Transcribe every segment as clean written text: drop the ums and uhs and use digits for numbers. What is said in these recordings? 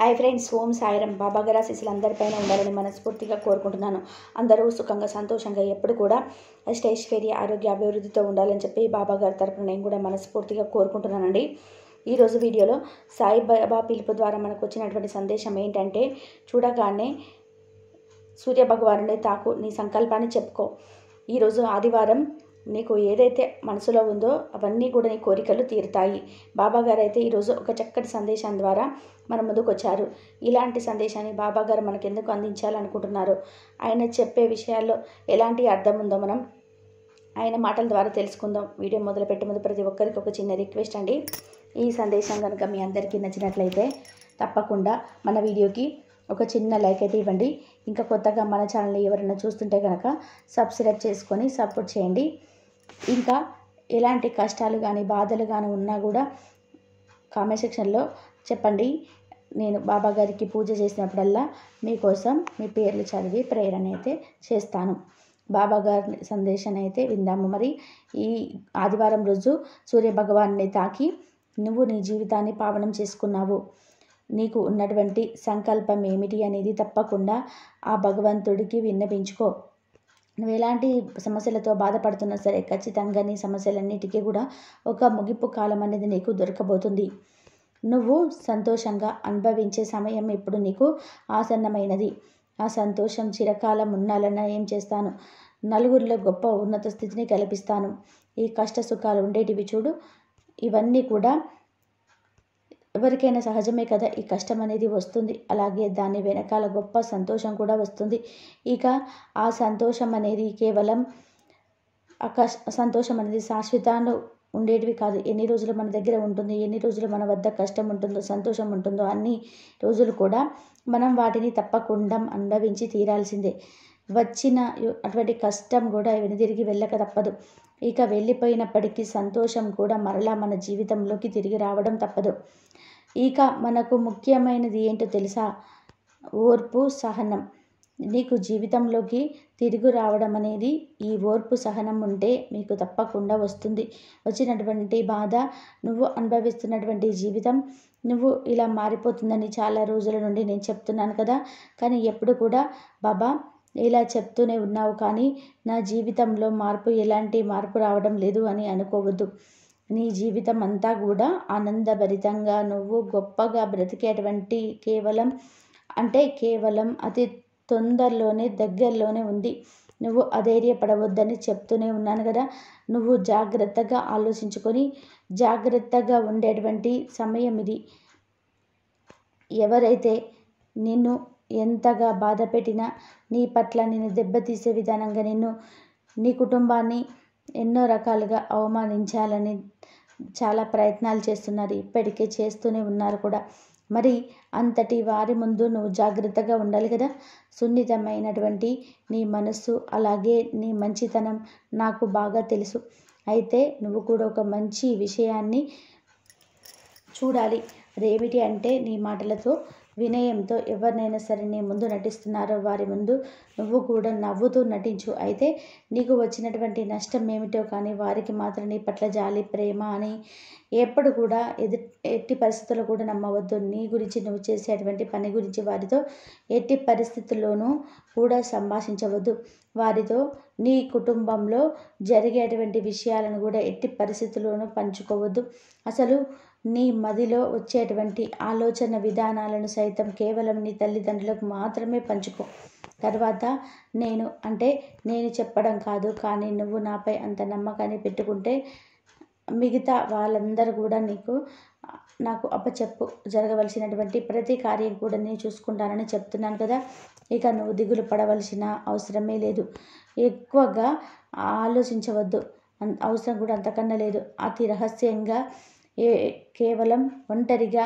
Hi friends, ఓం సాయిరాం. బాబా గారి ఆశీస్సులు అందరిపైన ఉండాలని మనస్ఫూర్తిగా కోరుకుంటున్నాను. అందరూ సుఖంగా సంతోషంగా ఎప్పుడు కూడా అష్టైశ్వర్య ఆరోగ్య అభివృద్ధితో ఉండాలని చెప్పి బాబా గారి తరపున నేను కూడా మనస్ఫూర్తిగా కోరుకుంటున్నానండి. ఈరోజు వీడియోలో సాయిబాబా పిలుపు ద్వారా మనకు వచ్చినటువంటి సందేశం ఏంటంటే, చూడగానే సూర్య భగవానుని తాకు, నీ సంకల్పాన్ని చెప్పుకో. ఈరోజు ఆదివారం, నీకు ఏదైతే మనసులో ఉందో అవన్నీ కూడా నీ కోరికలు తీరుతాయి. బాబా గారు అయితే ఈరోజు ఒక చక్కటి సందేశం ద్వారా మన ముందుకు వచ్చారు. ఇలాంటి సందేశాన్ని బాబా గారు మనకు ఎందుకు అందించాలనుకుంటున్నారు, ఆయన చెప్పే విషయాల్లో ఎలాంటి అర్థం ఉందో మనం ఆయన మాటల ద్వారా తెలుసుకుందాం. వీడియో మొదలుపెట్టే ముందు ప్రతి ఒక్కరికి ఒక చిన్న రిక్వెస్ట్ అండి. ఈ సందేశం కనుక మీ అందరికీ నచ్చినట్లయితే తప్పకుండా మన వీడియోకి ఒక చిన్న లైక్ అయితే ఇవ్వండి. ఇంకా కొత్తగా మన ఛానల్ని ఎవరైనా చూస్తుంటే కనుక సబ్స్క్రైబ్ చేసుకొని సపోర్ట్ చేయండి. ఇంకా ఎలాంటి కష్టాలు కానీ బాధలు కానీ ఉన్నా కూడా కామెంట్ సెక్షన్లో చెప్పండి. నేను బాబా గారికి పూజ చేసినప్పుడల్లా మీకోసం మీ పేర్లు చదివి ప్రేరణ అయితే చేస్తాను. బాబా గారి సందేశాన్ని అయితే విందాము. మరి ఈ ఆదివారం రోజు సూర్య భగవాన్ని తాకి నువ్వు నీ జీవితాన్ని పావనం చేసుకున్నావు. నీకు ఉన్నటువంటి సంకల్పం ఏమిటి అనేది తప్పకుండా ఆ భగవంతుడికి విన్నపించుకో. నువ్వు ఎలాంటి సమస్యలతో బాధపడుతున్నా సరే ఖచ్చితంగా నీ సమస్యలన్నిటికీ కూడా ఒక ముగింపు కాలం అనేది నీకు దొరకబోతుంది. నువ్వు సంతోషంగా అనుభవించే సమయం ఇప్పుడు నీకు ఆసన్నమైనది. ఆ సంతోషం చిరకాలం ఉండాలన్నా ఏం చేస్తాను, నలుగురిలో గొప్ప ఉన్నత స్థితిని కల్పిస్తాను. ఈ కష్ట సుఖాలు ఉండేటివి చూడు, ఇవన్నీ కూడా ఎవరికైనా సహజమే కదా. ఈ కష్టం అనేది వస్తుంది, అలాగే దాని వెనకాల గొప్ప సంతోషం కూడా వస్తుంది. ఇక ఆ సంతోషం అనేది కేవలం సంతోషం అనేది శాశ్వతాన్ని ఉండేటివి కాదు. ఎన్ని రోజులు మన దగ్గర ఉంటుంది, ఎన్ని రోజులు మన వద్ద కష్టం ఉంటుందో సంతోషం ఉంటుందో అన్ని రోజులు కూడా మనం వాటిని తప్పకుండా అనుభవించి తీరాల్సిందే. వచ్చిన అటువంటి కష్టం కూడా వెనుదిరిగి వెళ్ళక తప్పదు. ఇక వెళ్ళిపోయినప్పటికీ సంతోషం కూడా మరలా మన జీవితంలోకి తిరిగి రావడం తప్పదు. ఇక మనకు ముఖ్యమైనది ఏంటో తెలుసా? ఓర్పు, సహనం. నీకు జీవితంలోకి తిరిగి రావడం అనేది ఈ ఓర్పు సహనం ఉంటే మీకు తప్పకుండా వస్తుంది. వచ్చినటువంటి బాధ, నువ్వు అనుభవిస్తున్నటువంటి జీవితం, నువ్వు ఇలా మారిపోతుందని చాలా రోజుల నుండి నేను చెప్తున్నాను కదా. కానీ ఎప్పుడు కూడా బాబా ఇలా చెప్తూనే ఉన్నావు కానీ నా జీవితంలో ఎలాంటి మార్పు రావడం లేదు అని అనుకోవద్దు. నీ జీవితం అంతా కూడా ఆనందభరితంగా నువ్వు గొప్పగా బ్రతికేటువంటి కేవలం అతి తొందరలోనే దగ్గరలోనే ఉంది. నువ్వు అధైర్యపడవద్దని చెప్తూనే ఉన్నాను కదా. నువ్వు జాగ్రత్తగా ఆలోచించుకొని జాగ్రత్తగా ఉండేటువంటి సమయం ఇది. ఎవరైతే నిన్ను ఎంతగా బాధ పెట్టినా, నీ పట్ల నిన్ను దెబ్బతీసే విధానంగా నీ కుటుంబాన్ని ఎన్నో రకాలుగా అవమానించాలని చాలా ప్రయత్నాలు చేస్తున్నారు, ఇప్పటికే చేస్తూనే ఉన్నారు కూడా. మరి అంతటి వారి ముందు నువ్వు జాగ్రత్తగా ఉండాలి కదా. సున్నితమైనటువంటి నీ మనస్సు, అలాగే నీ మంచితనం నాకు బాగా తెలుసు. అయితే నువ్వు కూడా ఒక మంచి విషయాన్ని చూడాలి. అదేమిటి అంటే, నీ మాటలతో వినయంతో ఎవరినైనా సరే నీ ముందు నటిస్తున్నారో వారి ముందు నువ్వు కూడా నవ్వుతూ నటించు. అయితే నీకు వచ్చినటువంటి నష్టం ఏమిటో కానీ వారికి మాత్రం నీ పట్ల జాలి, ప్రేమ అని ఎప్పుడు కూడా ఎట్టి పరిస్థితుల్లో కూడా నమ్మవద్దు. నీ గురించి నువ్వు చేసేటువంటి పని గురించి వారితో ఎట్టి పరిస్థితుల్లోనూ కూడా సంభాషించవద్దు. వారితో నీ కుటుంబంలో జరిగేటువంటి విషయాలను కూడా ఎట్టి పరిస్థితుల్లోనూ పంచుకోవద్దు. అసలు నీ మదిలో వచ్చేటువంటి ఆలోచన విధానాలను సైతం కేవలం నీ తల్లిదండ్రులకు మాత్రమే పంచుకో. తర్వాత నేను చెప్పడం కాదు, కానీ నువ్వు నాపై అంత నమ్మకాన్ని పెట్టుకుంటే మిగతా వాళ్ళందరూ కూడా నాకు అప్పచెప్పు. జరగవలసినటువంటి ప్రతి కార్యం కూడా నేను చూసుకుంటానని చెప్తున్నాను కదా. ఇక నువ్వు దిగులు పడవలసిన అవసరమే లేదు. ఎక్కువగా ఆలోచించవద్దు, అవసరం కూడా అంతకన్నా లేదు. అతి రహస్యంగా కేవలం ఒంటరిగా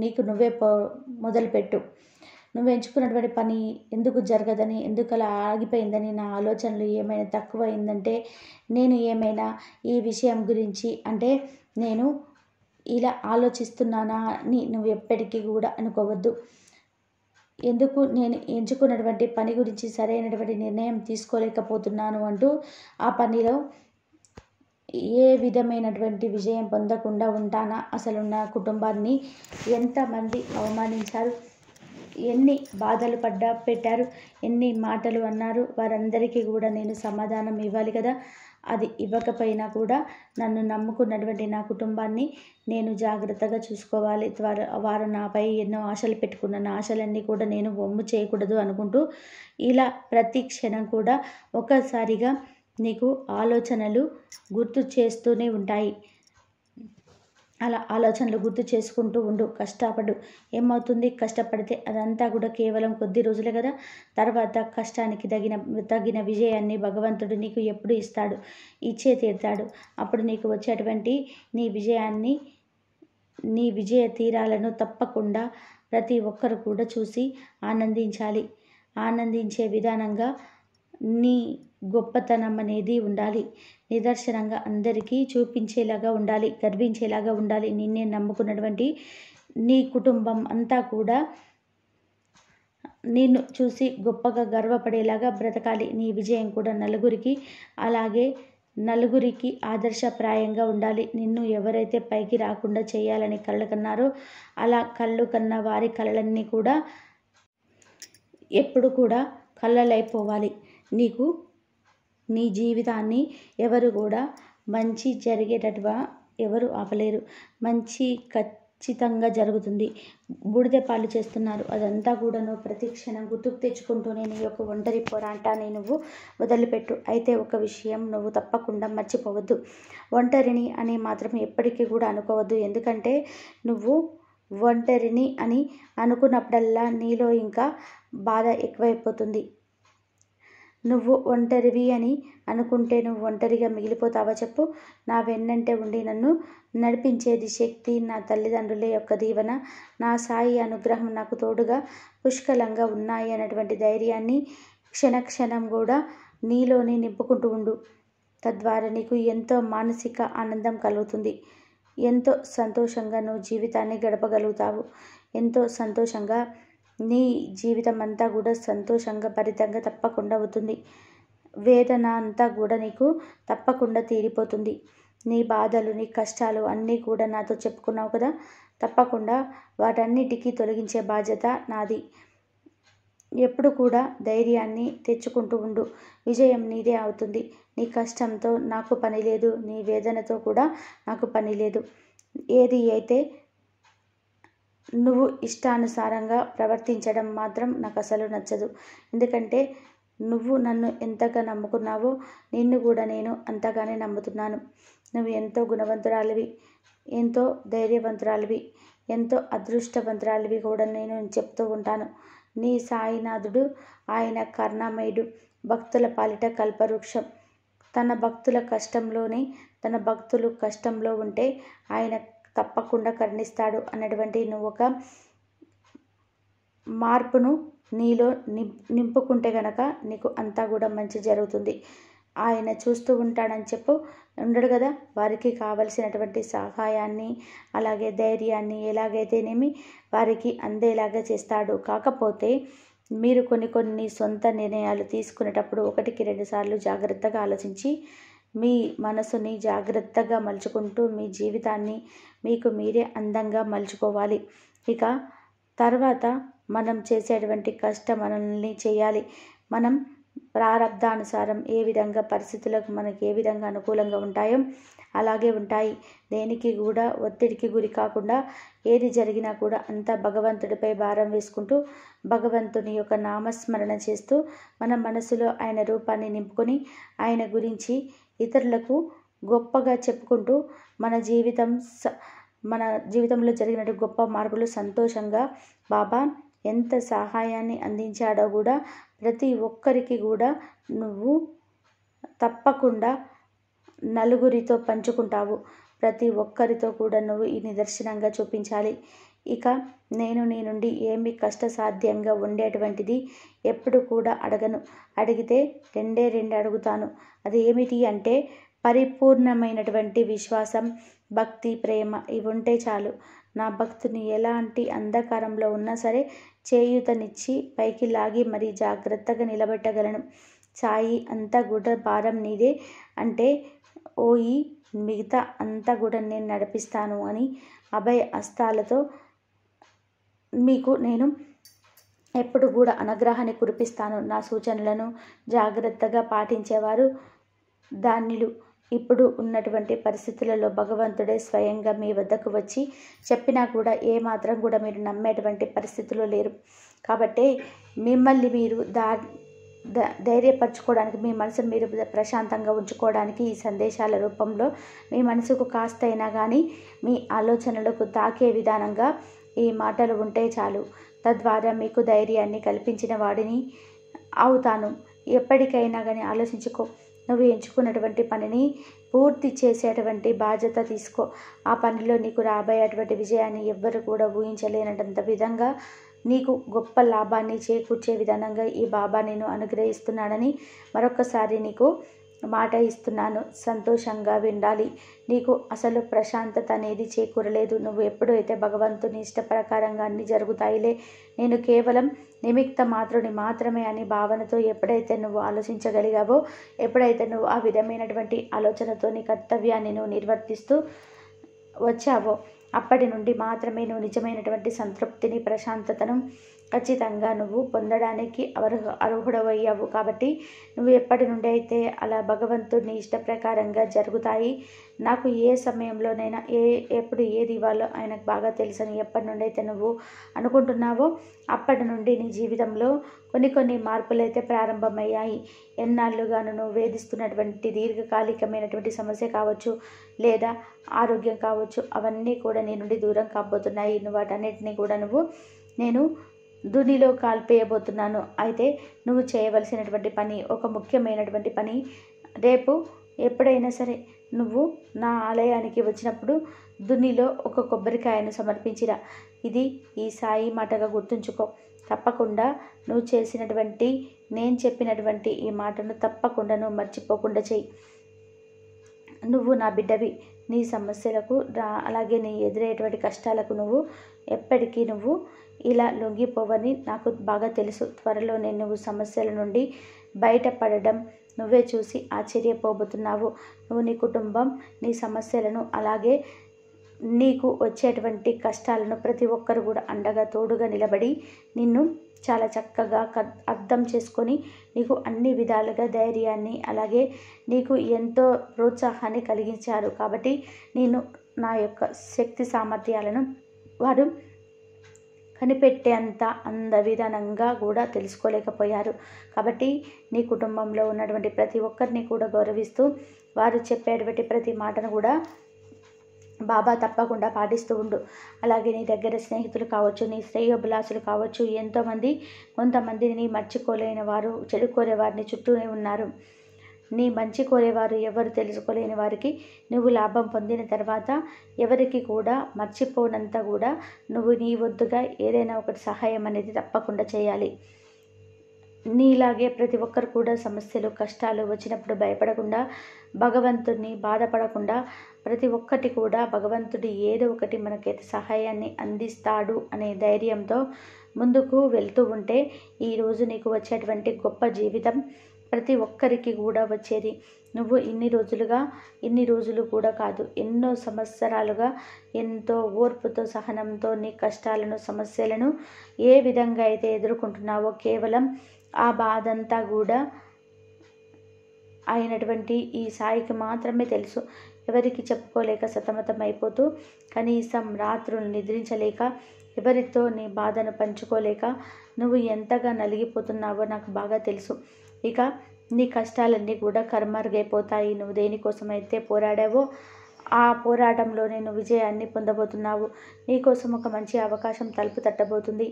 నీకు నువ్వే మొదలుపెట్టు. నువ్వు ఎంచుకున్నటువంటి పని ఎందుకు జరగదని, ఎందుకు అలా ఆగిపోయిందని, నా ఆలోచనలు ఏమైనా తక్కువైందంటే, నేను ఏమైనా ఈ విషయం గురించి నేను ఇలా ఆలోచిస్తున్నానా అని నువ్వు ఎప్పటికీ కూడా అనుకోవద్దు. ఎందుకు నేను ఎంచుకున్నటువంటి పని గురించి సరైనటువంటి నిర్ణయం తీసుకోలేకపోతున్నాను అంటూ ఆ పనిలో ఏ విధమైనటువంటి విజయం పొందకుండా ఉంటానా? అసలు నా కుటుంబాన్ని ఎంతమంది అవమానించారు, ఎన్ని బాధలు పెట్టారు, ఎన్ని మాటలు అన్నారు, వారందరికీ కూడా నేను సమాధానం ఇవ్వాలి కదా. అది ఇవ్వకపోయినా కూడా నన్ను నమ్ముకున్నటువంటి నా కుటుంబాన్ని నేను జాగ్రత్తగా చూసుకోవాలి. వారు నాపై ఎన్నో ఆశలు పెట్టుకున్న ఆశలన్నీ కూడా నేను వమ్ము చేయకూడదు అనుకుంటూ ఇలా ప్రతి క్షణం కూడా ఒక్కసారిగా నీకు ఆలోచనలు గుర్తు చేస్తూనే ఉంటాయి. అలా ఆలోచనలు గుర్తు చేసుకుంటూ ఉండు, కష్టపడు. ఏమవుతుంది, కష్టపడితే అదంతా కూడా కేవలం కొద్ది రోజులే కదా. తర్వాత కష్టానికి తగిన విజయాన్ని భగవంతుడు నీకు ఎప్పుడు ఇస్తాడు, ఇచ్చే తీరుతాడు. అప్పుడు నీకు వచ్చేటువంటి నీ విజయ తీరాలను తప్పకుండా ప్రతి ఒక్కరు కూడా చూసి ఆనందించాలి. ఆనందించే విధానంగా నీ గొప్పతనం అనేది ఉండాలి. నిదర్శనంగా అందరికీ చూపించేలాగా ఉండాలి, గర్వించేలాగా ఉండాలి. నిన్నే నమ్ముకున్నటువంటి నీ కుటుంబం అంతా కూడా నిన్ను చూసి గొప్పగా గర్వపడేలాగా బ్రతకాలి. నీ విజయం కూడా నలుగురికి ఆదర్శప్రాయంగా ఉండాలి. నిన్ను ఎవరైతే పైకి రాకుండా చేయాలని కలలు కన్నారో అలా కళ్ళు కన్న వారి కలలన్నీ కూడా ఎప్పుడు కూడా కళ్ళలైపోవాలి. నీకు నీ జీవితాన్ని ఎవరు కూడా మంచి జరిగేటట్టుగా ఎవరు ఆపలేరు. మంచి ఖచ్చితంగా జరుగుతుంది. బూడిద పాలు చేస్తున్నారు, అదంతా కూడా నువ్వు ప్రతి క్షణం గుర్తుకు తెచ్చుకుంటూనే నీ యొక్క ఒంటరి పోరాటాన్ని నువ్వు వదిలిపెట్టు. అయితే ఒక విషయం నువ్వు తప్పకుండా మర్చిపోవద్దు, ఒంటరిని అని మాత్రం ఎప్పటికీ కూడా అనుకోవద్దు. ఎందుకంటే నువ్వు ఒంటరిని అని అనుకున్నప్పుడల్లా నీలో ఇంకా బాధ ఎక్కువైపోతుంది. నువ్వు ఒంటరివి అని అనుకుంటే నువ్వు ఒంటరిగా మిగిలిపోతావా చెప్పు. నా వెన్నంటే ఉండి నన్ను నడిపించేది శక్తి నా తల్లిదండ్రుల యొక్క దీవెన, నా సాయి అనుగ్రహం నాకు తోడుగా పుష్కలంగా ఉన్నాయి అన్నటువంటి ధైర్యాన్ని క్షణక్షణం కూడా నీలోనే నింపుకుంటూ ఉండు. తద్వారా నీకు ఎంతో మానసిక ఆనందం కలుగుతుంది. ఎంతో సంతోషంగా నువ్వు జీవితాన్ని గడపగలుగుతావు. ఎంతో సంతోషంగా నీ జీవితం అంతా కూడా సంతోషంగా భరితంగా తప్పకుండా అవుతుంది. వేదన అంతా కూడా నీకు తప్పకుండా తీరిపోతుంది. నీ బాధలు, నీ కష్టాలు అన్నీ కూడా నాతో చెప్పుకున్నావు కదా. తప్పకుండా వాటన్నిటికీ తొలగించే బాధ్యత నాది. ఎప్పుడు కూడా ధైర్యాన్ని తెచ్చుకుంటూ ఉండు. విజయం నీదే అవుతుంది. నీ కష్టంతో నాకు పని లేదు, నీ వేదనతో కూడా నాకు పని లేదు. ఏది అయితే నువ్వు ఇష్టానుసారంగా ప్రవర్తించడం మాత్రం నాకు అసలు నచ్చదు. ఎందుకంటే నువ్వు నన్ను ఎంతగా నమ్ముకున్నావో నిన్ను కూడా నేను అంతగానే నమ్ముతున్నాను. నువ్వు ఎంతో గుణవంతురాలివి, ఎంతో ధైర్యవంతురాలివి, ఎంతో అదృష్టవంతురాలివి కూడా నేను చెప్తూ ఉంటాను. నీ సాయినాథుడు ఆయన కరుణామయుడు, భక్తుల పాలిట కల్పవృక్షం. తన భక్తులు కష్టంలో ఉంటే ఆయన తప్పకుండా కరుణిస్తాడు అన్నటువంటి నువ్వు ఒక మార్పును నీలో నింపుకుంటే గనక నీకు అంతా కూడా మంచి జరుగుతుంది. ఆయన చూస్తూ ఉంటాడని ఉండడు కదా. వారికి కావలసినటువంటి సహాయాన్ని అలాగే ధైర్యాన్ని ఎలాగైతేనేమి వారికి అందేలాగా చేస్తాడు. కాకపోతే మీరు కొన్ని సొంత నిర్ణయాలు తీసుకునేటప్పుడు 1కి 2 సార్లు జాగ్రత్తగా ఆలోచించి మీ మనసుని జాగ్రత్తగా మలుచుకుంటూ మీ జీవితాన్ని మీకు మీరే అందంగా మలుచుకోవాలి. ఇక తర్వాత మనం చేసేటువంటి కష్టం మనల్ని చేయాలి. మనం ప్రారబ్ధానుసారం ఏ విధంగా పరిస్థితులకు మనకి ఏ విధంగా అనుకూలంగా ఉంటాయో అలాగే ఉంటాయి. దేనికి కూడా ఒత్తిడికి గురి కాకుండా ఏది జరిగినా కూడా అంతా భగవంతుడిపై భారం వేసుకుంటూ భగవంతుని యొక్క నామస్మరణ చేస్తూ మన మనసులో ఆయన రూపాన్ని నింపుకొని ఆయన గురించి ఇతరులకు గొప్పగా చెప్పుకుంటూ మన జీవితంలో జరిగినట్టు గొప్ప మార్పులు సంతోషంగా బాబా ఎంత సహాయాన్ని అందించాడో కూడా ప్రతి ఒక్కరికి కూడా నువ్వు తప్పకుండా నలుగురితో పంచుకుంటావు. ప్రతి ఒక్కరితో కూడా నువ్వు ఈ నిదర్శనంగా చూపించాలి. ఇక నేను నీ నుండి ఏమి కష్టసాధ్యంగా ఉండేటువంటిది ఎప్పుడు కూడా అడగను. అడిగితే 2 అడుగుతాను. అది ఏమిటి అంటే పరిపూర్ణమైనటువంటి విశ్వాసం, భక్తి, ప్రేమ ఇవి ఉంటే చాలు. నా భక్తుని ఎలాంటి అంధకారంలో ఉన్నా సరే చేయూతనిచ్చి పైకి లాగి మరీ జాగ్రత్తగా నిలబెట్టగలను. సాయి అంతా కూడా భారం నీదే అంటే ఓయి మిగతా అంతా కూడా నేను నడిపిస్తాను అని అభయ హస్తాలతో మీకు నేను ఎప్పుడు కూడా అనుగ్రహాన్ని కురిపిస్తాను. నా సూచనలను జాగ్రత్తగా పాటించేవారు ధాన్యులు. ఇప్పుడు ఉన్నటువంటి పరిస్థితులలో భగవంతుడే స్వయంగా మీ వద్దకు వచ్చి చెప్పినా కూడా ఏమాత్రం కూడా మీరు నమ్మేటువంటి పరిస్థితుల్లో లేరు. కాబట్టి మిమ్మల్ని మీరు ధైర్యపరచుకోవడానికి, మీ మనసును మీరు ప్రశాంతంగా ఉంచుకోవడానికి ఈ సందేశాల రూపంలో మీ మనసుకు కాస్త అయినా కానీ మీ ఆలోచనలకు తాకే విధానంగా ఈ మాటలు ఉంటే చాలు. తద్వారా మీకు ధైర్యాన్ని కల్పించిన వాడిని అవుతాను. ఎప్పటికైనా కానీ ఆలోచించుకో. నువ్వు ఎంచుకున్నటువంటి పనిని పూర్తి చేసేటువంటి బాధ్యత తీసుకో. ఆ పనిలో నీకు రాబోయేటువంటి విజయాన్ని ఎవ్వరు కూడా ఊహించలేనంత విధంగా నీకు గొప్ప లాభాన్ని చేకూర్చే విధానంగా ఈ బాబా నేను అనుగ్రహిస్తున్నానని మరొకసారి నీకు మాట ఇస్తున్నాను. సంతోషంగా వినాలి. నీకు అసలు ప్రశాంతత అనేది చేకూరలేదు. నువ్వు ఎప్పుడైతే భగవంతుని ఇష్ట ప్రకారంగా అన్నీ జరుగుతాయిలే, నేను కేవలం నిమిత్త మాత్రుని మాత్రమే అని భావనతో ఎప్పుడైతే నువ్వు ఆలోచించగలిగావో, ఎప్పుడైతే నువ్వు ఆ విధమైనటువంటి ఆలోచనతో నీ కర్తవ్యాన్ని నువ్వు నిర్వర్తిస్తూ వచ్చావో, అప్పటి నుండి మాత్రమే నువ్వు నిజమైనటువంటి సంతృప్తిని, ప్రశాంతతను ఖచ్చితంగా నువ్వు పొందడానికి అర్హుడవయ్యావు. కాబట్టి నువ్వు ఎప్పటి నుండి అయితే అలా భగవంతుడిని ఇష్ట ప్రకారంగా జరుగుతాయి, నాకు ఏ సమయంలోనైనా ఎప్పుడు ఏది ఇవ్వాలో ఆయనకు బాగా తెలుసని ఎప్పటి నుండి అయితే నువ్వు అనుకుంటున్నావో, అప్పటి నుండి నీ జీవితంలో కొన్ని మార్పులు అయితే ప్రారంభమయ్యాయి. ఎన్నాళ్ళుగాను నువ్వు వేధిస్తున్నటువంటి దీర్ఘకాలికమైనటువంటి సమస్య కావచ్చు, లేదా ఆరోగ్యం కావచ్చు, అవన్నీ కూడా నీ నుండి దూరం కాబోతున్నాయి. నువ్వు వాటన్నిటినీ కూడా నేను దునిలో కాల్పేయబోతున్నాను. అయితే నువ్వు చేయవలసినటువంటి పని, ఒక ముఖ్యమైనటువంటి పని, రేపు ఎప్పుడైనా సరే నువ్వు నా ఆలయానికి వచ్చినప్పుడు దునిలో ఒక కొబ్బరికాయను సమర్పించిరా. ఇది ఈ సాయి మాటగా గుర్తుంచుకో. తప్పకుండా నువ్వు చేసినటువంటి, నేను చెప్పినటువంటి ఈ మాటను తప్పకుండా నువ్వు మర్చిపోకుండా చెయ్యి. నువ్వు నా బిడ్డవి. నీ సమస్యలకు అలాగే నీ ఎదురయ్యేటువంటి కష్టాలకు నువ్వు ఎప్పటికీ నువ్వు ఇలా లొంగిపోవని నాకు బాగా తెలుసు. త్వరలోనే నువ్వు సమస్యల నుండి బయటపడడం నువ్వే చూసి ఆశ్చర్యపోబోతున్నావు. నువ్వు, నీ కుటుంబం, నీ సమస్యలను, అలాగే నీకు వచ్చేటువంటి కష్టాలను ప్రతి ఒక్కరు కూడా అండగా తోడుగా నిలబడి నిన్ను చాలా చక్కగా అర్థం చేసుకొని నీకు అన్ని విధాలుగా ధైర్యాన్ని, అలాగే నీకు ఎంతో ప్రోత్సాహాన్ని కలిగించారు. కాబట్టి నేను నా యొక్క శక్తి సామర్థ్యాలను వారు కనిపెట్టేంత విధానంగా కూడా తెలుసుకోలేకపోయారు. కాబట్టి నీ కుటుంబంలో ఉన్నటువంటి ప్రతి ఒక్కరిని కూడా గౌరవిస్తూ, వారు చెప్పేటువంటి ప్రతి మాటను కూడా బాబా తప్పకుండా పాటిస్తూ ఉండు. అలాగే నీ దగ్గర స్నేహితులు కావచ్చు, నీ శ్రేయోభిలాసులు కావచ్చు, కొంతమందిని మర్చిపోలేని వారు, చెడు కోరేవారిని చుట్టూనే ఉన్నారు. నీ మంచి కోరేవారు ఎవరు తెలుసుకోలేని వారికి నువ్వు లాభం పొందిన తర్వాత ఎవరికి కూడా మర్చిపోనంత కూడా నువ్వు నీ వద్దుగా ఏదైనా ఒకటి సహాయం అనేది తప్పకుండా చేయాలి. నీలాగే ప్రతి ఒక్కరు కూడా సమస్యలు, కష్టాలు వచ్చినప్పుడు భయపడకుండా, భగవంతుడిని బాధపడకుండా, ప్రతి ఒక్కటి కూడా భగవంతుడి ఏదో ఒకటి మనకైతే సహాయాన్ని అందిస్తాడు అనే ధైర్యంతో ముందుకు వెళ్తూ ఉంటే ఈరోజు నీకు వచ్చేటువంటి గొప్ప జీవితం ప్రతి ఒక్కరికి కూడా వచ్చేది. నువ్వు ఇన్ని రోజులు కూడా కాదు, ఎన్నో సంవత్సరాలుగా ఎంతో ఓర్పుతో, సహనంతో నీ కష్టాలను, సమస్యలను ఏ విధంగా అయితే ఎదుర్కొంటున్నావో కేవలం ఆ బాధంతా కూడా అయినటువంటి ఈ సాయికి మాత్రమే తెలుసు. ఎవరికి చెప్పుకోలేక సతమతం అయిపోతూ, కనీసం రాత్రులు నిద్రించలేక, ఎవరితో నీ బాధను పంచుకోలేక నువ్వు ఎంతగా నలిగిపోతున్నావో నాకు బాగా తెలుసు. ఇక నీ కష్టాలన్నీ కూడా కర్మరుగైపోతాయి. నువ్వు దేనికోసమైతే పోరాడావో ఆ పోరాటంలోనే నువ్వు విజయాన్ని పొందబోతున్నావు. నీకోసం ఒక మంచి అవకాశం తలుపు తట్టబోతుంది.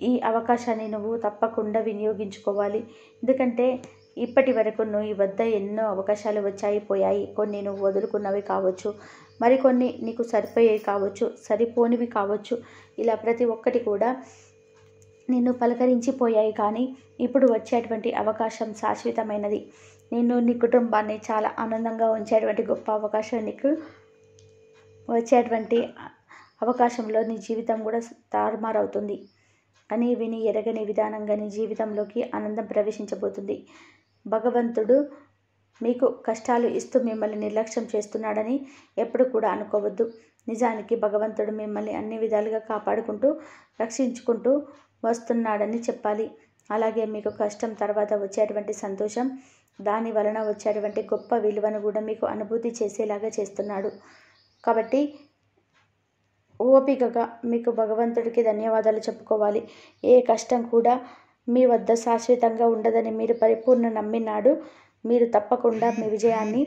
ఈ అవకాశాన్ని నువ్వు తప్పకుండా వినియోగించుకోవాలి. ఎందుకంటే ఇప్పటి వరకు నీ వద్ద ఎన్నో అవకాశాలు పోయాయి. కొన్ని నువ్వు వదులుకున్నవి కావచ్చు, మరికొన్ని నీకు సరిపోయేవి కావచ్చు, సరిపోనివి కావచ్చు. ఇలా ప్రతి ఒక్కటి కూడా నిన్ను పలకరించిపోయాయి. కానీ ఇప్పుడు వచ్చేటువంటి అవకాశం శాశ్వతమైనది. నిన్ను, నీ కుటుంబాన్ని చాలా ఆనందంగా ఉంచేటువంటి గొప్ప అవకాశం నీకు వచ్చేటువంటి అవకాశంలో నీ జీవితం కూడా తారుమారవుతుంది. అని విని ఎరగని విధానంగా నీ జీవితంలోకి ఆనందం ప్రవేశించబోతుంది. భగవంతుడు మీకు కష్టాలు ఇస్తూ మిమ్మల్ని నిర్లక్ష్యం చేస్తున్నాడని ఎప్పుడు కూడా అనుకోవద్దు. నిజానికి భగవంతుడు మిమ్మల్ని అన్ని విధాలుగా కాపాడుకుంటూ రక్షించుకుంటూ వస్తున్నాడని చెప్పాలి. అలాగే మీకు కష్టం తర్వాత వచ్చేటువంటి సంతోషం, దాని వలన వచ్చేటువంటి గొప్ప విలువను కూడా మీకు అనుభూతి చేసేలాగా చేస్తున్నాడు. కాబట్టి ఓపికగా మీకు భగవంతుడికి ధన్యవాదాలు చెప్పుకోవాలి. ఏ కష్టం కూడా మీ వద్ద శాశ్వతంగా ఉండదని మీరు పరిపూర్ణ నమ్మినాడు మీరు తప్పకుండా మీ విజయాన్ని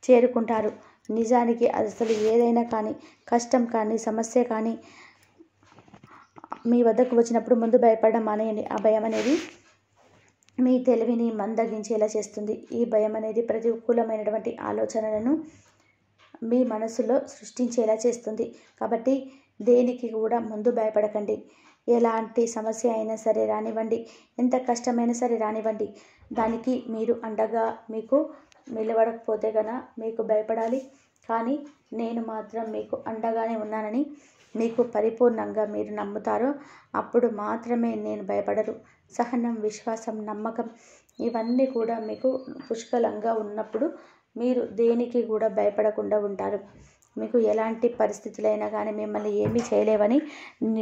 చేరుకుంటారు. నిజానికి అసలు ఏదైనా కానీ, కష్టం కానీ, సమస్య కానీ మీ వద్దకు వచ్చినప్పుడు ముందు భయపడడం మానేయండి. ఆ భయం అనేది మీ తెలివిని మందగించేలా చేస్తుంది. ఈ భయం అనేది ప్రతికూలమైనటువంటి ఆలోచనలను మీ మనసులో సృష్టించేలా చేస్తుంది. కాబట్టి దేనికి కూడా ముందు భయపడకండి. ఎలాంటి సమస్య అయినా సరే రానివ్వండి, ఎంత కష్టమైనా సరే రానివ్వండి, దానికి మీరు అండగా మీకు నిలబడకపోతే గన మీకు భయపడాలి. కానీ నేను మాత్రం మీకు అండగానే ఉన్నానని మీకు పరిపూర్ణంగా మీరు నమ్ముతారో అప్పుడు మాత్రమే నేను భయపడరు. సహనం, విశ్వాసం, నమ్మకం ఇవన్నీ కూడా మీకు పుష్కలంగా ఉన్నప్పుడు మీరు దేనికి కూడా భయపడకుండా ఉంటారు. మీకు ఎలాంటి పరిస్థితులైనా కానీ మిమ్మల్ని ఏమీ చేయలేవని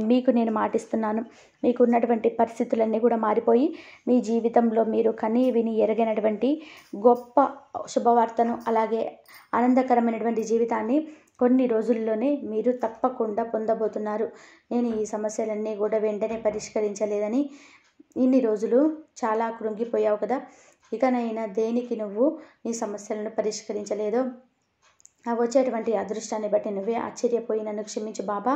మీకు నేను మాటిస్తున్నాను. మీకు ఉన్నటువంటి పరిస్థితులన్నీ కూడా మారిపోయి మీ జీవితంలో మీరు కనీ విని ఎరగనటువంటి గొప్ప శుభవార్తను, అలాగే ఆనందకరమైనటువంటి జీవితాన్ని కొన్ని రోజుల్లోనే మీరు తప్పకుండా పొందబోతున్నారు. నేను ఈ సమస్యలన్నీ కూడా వెంటనే పరిష్కరించలేదని ఇన్ని రోజులు చాలా కృంగిపోయావు కదా, ఇకనైనా దేనికి నువ్వు నీ సమస్యలను పరిష్కరించలేదో ఆ వచ్చేటువంటి అదృష్టాన్ని బట్టి నువ్వే ఆశ్చర్యపోయి నన్ను క్షమించు బాబా,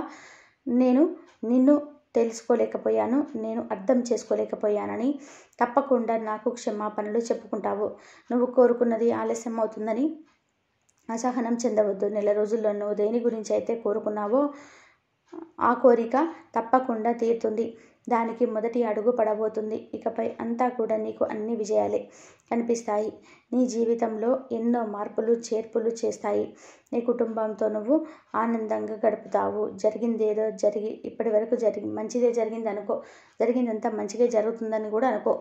నేను నిన్ను తెలుసుకోలేకపోయాను, నేను అర్థం చేసుకోలేకపోయానని తప్పకుండా నాకు క్షమాపణలు చెప్పుకుంటావు. నువ్వు కోరుకున్నది ఆలస్యం అవుతుందని అసహనం చెందవద్దు. నెల రోజుల్లో నువ్వు దేని గురించి అయితే కోరుకున్నావో ఆ కోరిక తప్పకుండా తీరుతుంది. దానికి మొదటి అడుగు పడబోతుంది. ఇకపై అంతా కూడా నీకు అన్ని విజయాలే కనిపిస్తాయి. నీ జీవితంలో ఎన్నో మార్పులు చేర్పులు చేస్తాయి. నీ కుటుంబంతో నువ్వు ఆనందంగా గడుపుతావు. జరిగిందేదో ఇప్పటి వరకు మంచిదే జరిగింది అనుకో, జరిగిందంతా మంచిగా జరుగుతుందని కూడా అనుకో.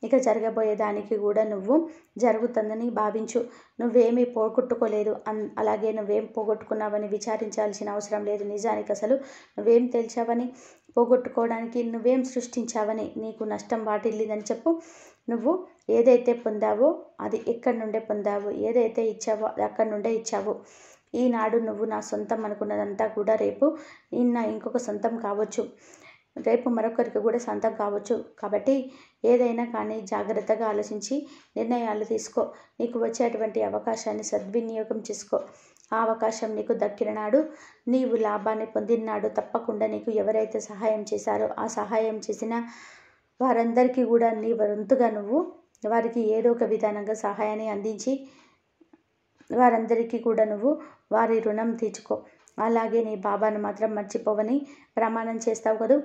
ఇక జరగబోయే దానికి కూడా నువ్వు జరుగుతుందని భావించు. నువ్వేమీ పోగొట్టుకోలేదు, అలాగే నువ్వేం పోగొట్టుకున్నావని విచారించాల్సిన అవసరం లేదు. నిజానికి అసలు నువ్వేం తెలిసావని, పోగొట్టుకోవడానికి నువ్వేం సృష్టించావని, నీకు నష్టం వాటిల్లిందని చెప్పు. నువ్వు ఏదైతే పొందావో అది ఎక్కడి నుండే పొందావు, ఏదైతే ఇచ్చావో అది అక్కడి నుండే ఇచ్చావు. ఈనాడు నువ్వు నా సొంతం అనుకున్నదంతా కూడా రేపు ఇంకొక సొంతం కావచ్చు, రేపు మరొకరికి కూడా సొంతం కావచ్చు. కాబట్టి ఏదైనా కానీ జాగ్రత్తగా ఆలోచించి నిర్ణయాలు తీసుకో. నీకు వచ్చేటువంటి అవకాశాన్ని సద్వినియోగం చేసుకో. ఆ అవకాశం నీకు దక్కిన నాడు, నీవు లాభాన్ని పొందినాడు తప్పకుండా నీకు ఎవరైతే సహాయం చేశారో ఆ సహాయం చేసిన వారందరికీ కూడా నీ వంతుగా నువ్వు వారికి ఏదో ఒక విధానంగా సహాయాన్ని అందించి వారందరికీ కూడా నువ్వు వారి రుణం తీర్చుకో. అలాగే నీ బాబాను మాత్రం మర్చిపోవని ప్రమాణం చేస్తావు కదూ.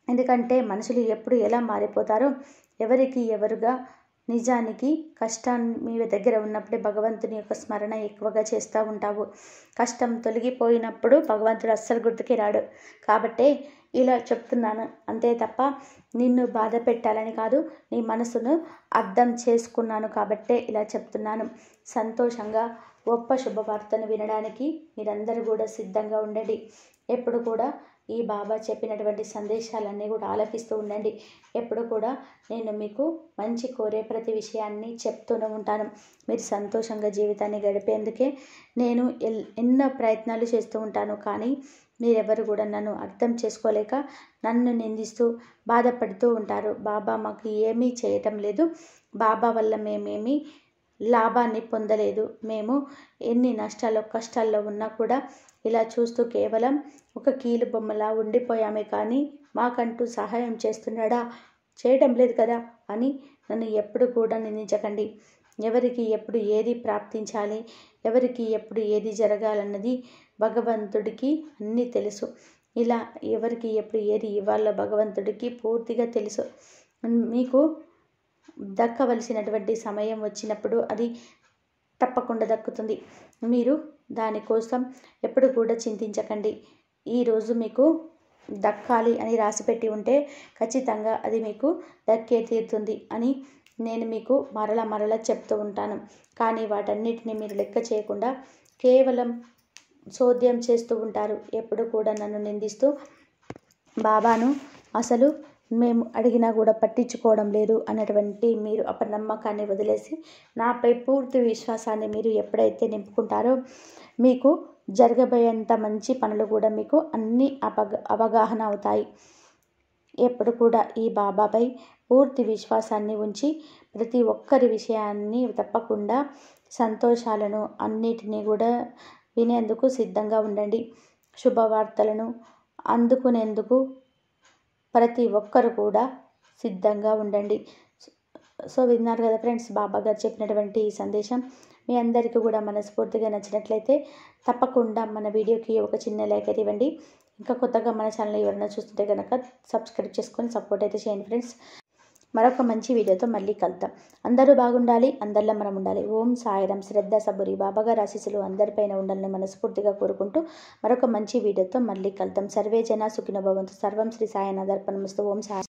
ఎందుకంటే మనుషులు ఎప్పుడు ఎలా మారిపోతారో ఎవరికి ఎవరుగా. నిజానికి కష్టాన్ని మీ దగ్గర ఉన్నప్పుడే భగవంతుని యొక్క స్మరణ ఎక్కువగా చేస్తూ ఉంటావు. కష్టం తొలగిపోయినప్పుడు భగవంతుడు అస్సలు గుర్తుకి రాడు. కాబట్టే ఇలా చెప్తున్నాను అంతే తప్ప నిన్ను బాధ పెట్టాలని కాదు. నీ మనసును అర్థం చేసుకున్నాను కాబట్టే ఇలా చెప్తున్నాను. సంతోషంగా గొప్ప శుభవార్తను వినడానికి మీరందరూ కూడా సిద్ధంగా ఉండండి. ఎప్పుడు కూడా ఈ బాబా చెప్పినటువంటి సందేశాలన్నీ కూడా ఆలకిస్తూ ఉండండి. ఎప్పుడు కూడా నేను మీకు మంచి కోరే ప్రతి విషయాన్ని చెప్తూనే ఉంటాను. మీరు సంతోషంగా జీవితాన్ని గడిపేందుకే నేను ఎన్నో ప్రయత్నాలు చేస్తూ ఉంటాను. కానీ మీరెవరు కూడా నన్ను అర్థం చేసుకోలేక నన్ను నిందిస్తూ బాధపడుతూ ఉంటారు. బాబా మాకు ఏమీ చేయటం లేదు, బాబా వల్ల మేమేమీ లాభాన్ని పొందలేదు, మేము ఎన్ని నష్టాల్లో కష్టాల్లో ఉన్నా కూడా ఇలా చూస్తూ కేవలం ఒక కీలు బొమ్మలా ఉండిపోయామే కానీ మాకంటూ సహాయం చేస్తున్నాడా, చేయడం లేదు కదా అని నన్ను ఎప్పుడు కూడా నిందించకండి. ఎవరికి ఎప్పుడు ఏది ప్రాప్తించాలి, ఎవరికి ఎప్పుడు ఏది జరగాలన్నది భగవంతుడికి అన్నీ తెలుసు. ఇలా ఎవరికి ఎప్పుడు ఏది ఇవ్వాలో భగవంతుడికి పూర్తిగా తెలుసు. మీకు దక్కవలసినటువంటి సమయం వచ్చినప్పుడు అది తప్పకుండా దక్కుతుంది. మీరు దానికోసం ఎప్పుడు కూడా చింతించకండి. ఈరోజు మీకు దక్కాలి అని రాసిపెట్టి ఉంటే ఖచ్చితంగా అది మీకు దక్కే తీరుతుంది అని నేను మీకు మరల చెప్తూ ఉంటాను. కానీ వాటన్నిటిని మీరు లెక్క చేయకుండా కేవలం చోద్యం చేస్తూ ఉంటారు. ఎప్పుడు కూడా నన్ను నిందిస్తూ బాబాను అసలు మేము అడిగినా కూడా పట్టించుకోవడం లేదు అన్నటువంటి మీరు అపనమ్మకాన్ని వదిలేసి నాపై పూర్తి విశ్వాసాన్ని మీరు ఎప్పుడైతే నింపుకుంటారో మీకు జరగబోయేంత మంచి పనులు కూడా మీకు అన్నీ అవగాహన అవుతాయి. ఎప్పుడు కూడా ఈ బాబాపై పూర్తి విశ్వాసాన్ని ఉంచి ప్రతి ఒక్కరి విషయాన్ని తప్పకుండా సంతోషాలను అన్నిటినీ కూడా వినేందుకు సిద్ధంగా ఉండండి. శుభవార్తలను అందుకునేందుకు ప్రతి ఒక్కరు కూడా సిద్ధంగా ఉండండి. సో విన్నారు కదా ఫ్రెండ్స్, బాబా గారు చెప్పినటువంటి ఈ సందేశం మీ అందరికీ కూడా మనస్ఫూర్తిగా నచ్చినట్లయితే తప్పకుండా మన వీడియోకి ఒక చిన్న లైక్ అయితే ఇవ్వండి. ఇంకా కొత్తగా మన ఛానల్ ఎవరైనా చూస్తుంటే కనుక సబ్స్క్రైబ్ చేసుకొని సపోర్ట్ అయితే చేయండి ఫ్రెండ్స్. మరొక మంచి వీడియోతో మళ్ళీ కలుద్దాం. అందరూ బాగుండాలి, అందరిలో మనం ఉండాలి. ఓం సాయిరాం. శ్రద్ధ సబూరి బాబాగారి ఆశీస్సులు అందరిపైన ఉండాలని మనస్ఫూర్తిగా కోరుకుంటూ మరొక మంచి వీడియోతో మళ్ళీ కలుద్దాం. సర్వే జన సుఖినో భవంతు. సర్వం శ్రీ సాయినాథార్పణమస్తు. ఓం సాయి.